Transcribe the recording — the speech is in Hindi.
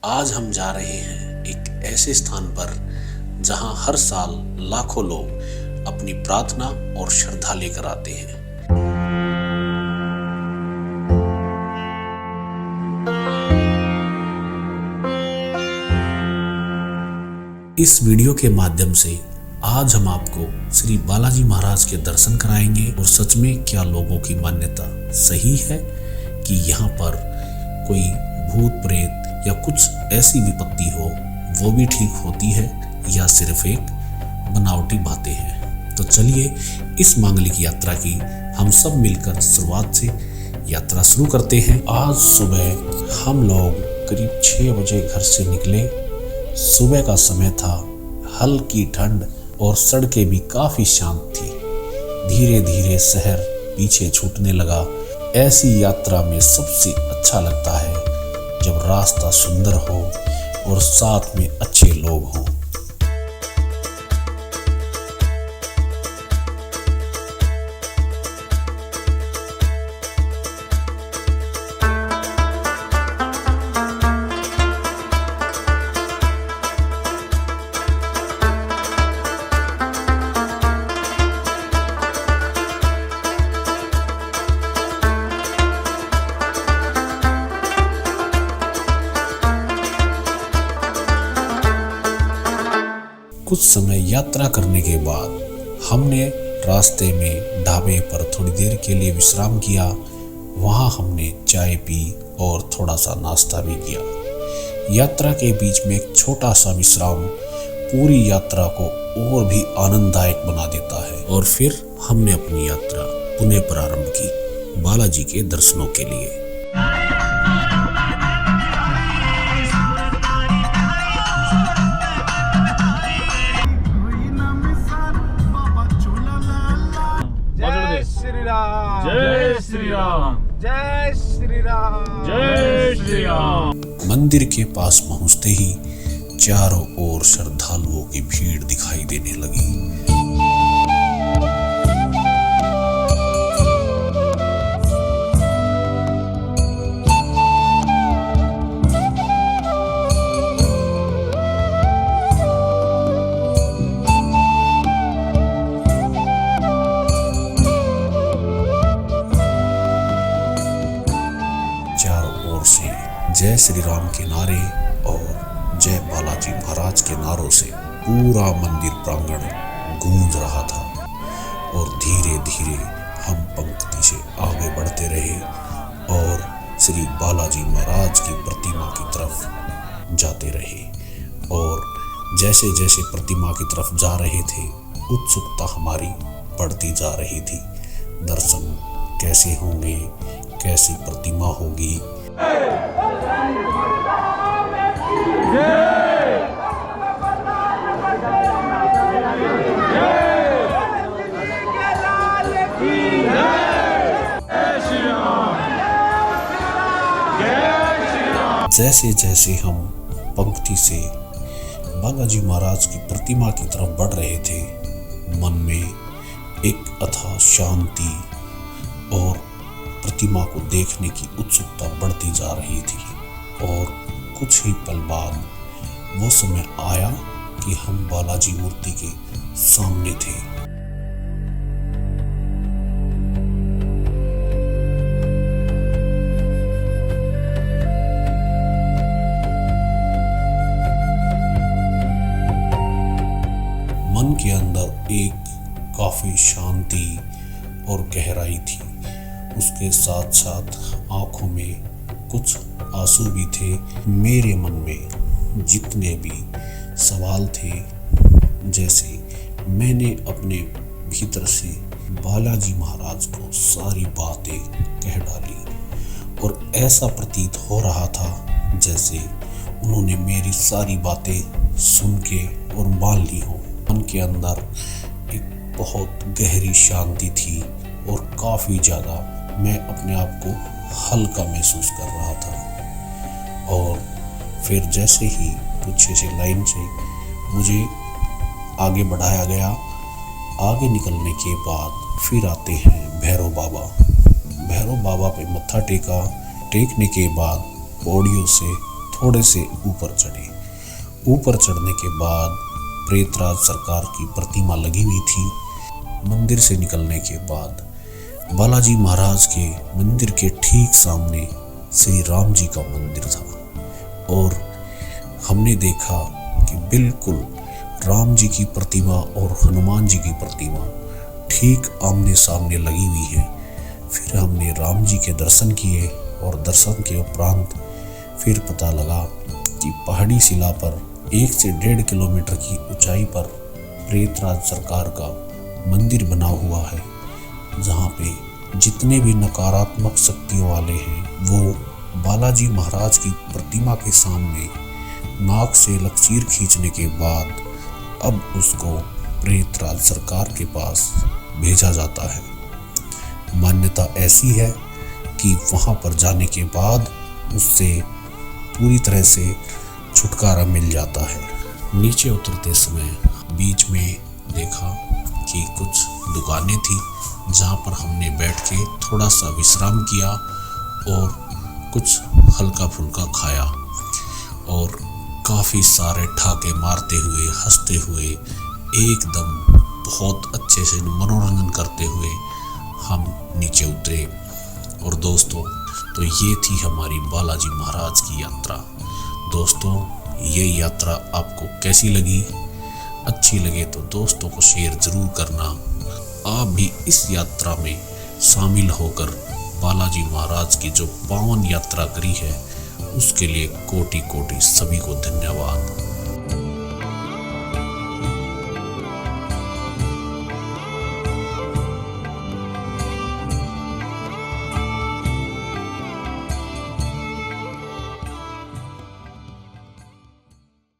आज हम जा रहे हैं एक ऐसे स्थान पर जहां हर साल लाखों लोग अपनी प्रार्थना और श्रद्धा लेकर आते हैं। इस वीडियो के माध्यम से आज हम आपको श्री बालाजी महाराज के दर्शन कराएंगे और सच में क्या लोगों की मान्यता सही है कि यहाँ पर कोई भूत प्रेत या कुछ ऐसी विपत्ति हो वो भी ठीक होती है या सिर्फ एक बनावटी बातें हैं। तो चलिए इस मांगलिक यात्रा की हम सब मिलकर शुरुआत से यात्रा शुरू करते हैं। आज सुबह हम लोग करीब 6 बजे घर से निकले। सुबह का समय था, हल्की ठंड और सड़कें भी काफी शांत थी। धीरे धीरे शहर पीछे छूटने लगा। ऐसी यात्रा में सबसे अच्छा लगता है जब रास्ता सुंदर हो और साथ में अच्छे लोग हों। कुछ समय यात्रा करने के बाद हमने रास्ते में ढाबे पर थोड़ी देर के लिए विश्राम किया। वहां हमने चाय पी और थोड़ा सा नाश्ता भी किया। यात्रा के बीच में एक छोटा सा विश्राम पूरी यात्रा को और भी आनंददायक बना देता है। और फिर हमने अपनी यात्रा पुनः प्रारंभ की बालाजी के दर्शनों के लिए। जय श्री राम, जय श्री राम, जय श्री राम। मंदिर के पास पहुंचते ही चारों ओर श्रद्धालुओं की भीड़ दिखाई देने लगी। जय श्री राम के नारे और जय बालाजी महाराज के नारों से पूरा मंदिर प्रांगण गूंज रहा था। और धीरे धीरे हम पंक्ति से आगे बढ़ते रहे और श्री बालाजी महाराज की प्रतिमा की तरफ जाते रहे। और जैसे जैसे प्रतिमा की तरफ जा रहे थे उत्सुकता हमारी बढ़ती जा रही थी। दर्शन कैसे होंगे, कैसी प्रतिमा होगी। जैसे जैसे हम पंक्ति से बालाजी महाराज की प्रतिमा की तरफ बढ़ रहे थे, मन में एक अथाह शांति और प्रतिमा को देखने की उत्सुकता बढ़ती जा रही थी। और कुछ ही पल बाद वो समय आया कि हम बालाजी मूर्ति के सामने थे। मन के अंदर एक काफी शांति और गहराई थी। उसके साथ साथ आंखों में कुछ आंसू भी थे। मेरे मन में जितने भी सवाल थे, जैसे मैंने अपने भीतर से बालाजी महाराज को सारी बातें कह डाली और ऐसा प्रतीत हो रहा था जैसे उन्होंने मेरी सारी बातें सुन के और मान ली हो। मन के अंदर एक बहुत गहरी शांति थी और काफ़ी ज़्यादा मैं अपने आप को हल्का महसूस कर रहा था। और फिर जैसे ही कुछ ऐसे लाइन से मुझे आगे बढ़ाया गया, आगे निकलने के बाद फिर आते हैं भैरव बाबा। भैरव बाबा पे मत्था टेका। टेकने के बाद पौड़ियों से थोड़े से ऊपर चढ़े। ऊपर चढ़ने के बाद प्रेतराज सरकार की प्रतिमा लगी हुई थी। मंदिर से निकलने के बाद बालाजी महाराज के मंदिर के ठीक सामने श्री राम जी का मंदिर था और हमने देखा कि बिल्कुल राम जी की प्रतिमा और हनुमान जी की प्रतिमा ठीक आमने सामने लगी हुई है। फिर हमने राम जी के दर्शन किए और दर्शन के उपरांत फिर पता लगा कि पहाड़ी शिला पर 1 से 1.5 किलोमीटर की ऊंचाई पर प्रेतराज सरकार का मंदिर बना हुआ है, जहाँ पे जितने भी नकारात्मक शक्तियों वाले हैं वो बालाजी महाराज की प्रतिमा के सामने नाक से लकीर खींचने के बाद अब उसको प्रेतराज सरकार के पास भेजा जाता है। मान्यता ऐसी है कि वहाँ पर जाने के बाद उससे पूरी तरह से छुटकारा मिल जाता है। नीचे उतरते समय बीच में देखा कि कुछ दुकानें थी जहाँ पर हमने बैठ के थोड़ा सा विश्राम किया और कुछ हल्का फुल्का खाया और काफ़ी सारे ठहाके मारते हुए हंसते हुए एकदम बहुत अच्छे से मनोरंजन करते हुए हम नीचे उतरे। और दोस्तों, तो ये थी हमारी बालाजी महाराज की यात्रा। दोस्तों, ये यात्रा आपको कैसी लगी? अच्छी लगे तो दोस्तों को शेयर ज़रूर करना। आप भी इस यात्रा में शामिल होकर बालाजी महाराज की जो पावन यात्रा करी है उसके लिए कोटि कोटि सभी को धन्यवाद।